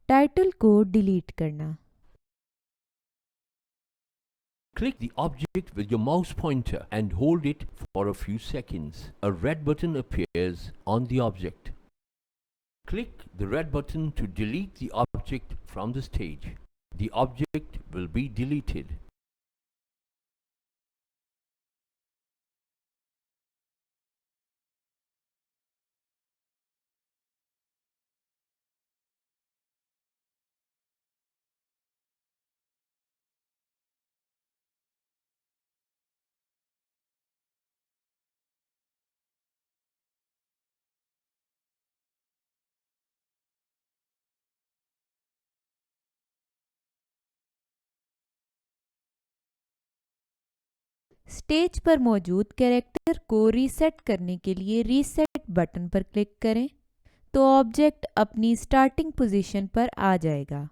Title को delete करना। Click the object with your mouse pointer and hold it for a few seconds. A red button appears on the object. Click the red button to delete the object from the stage. The object will be deleted. Stage पर मौजूद character को reset करने के लिए reset button पर click करें तो object अपनी स्टार्टिंग पोजीशन पर आ जाएगा।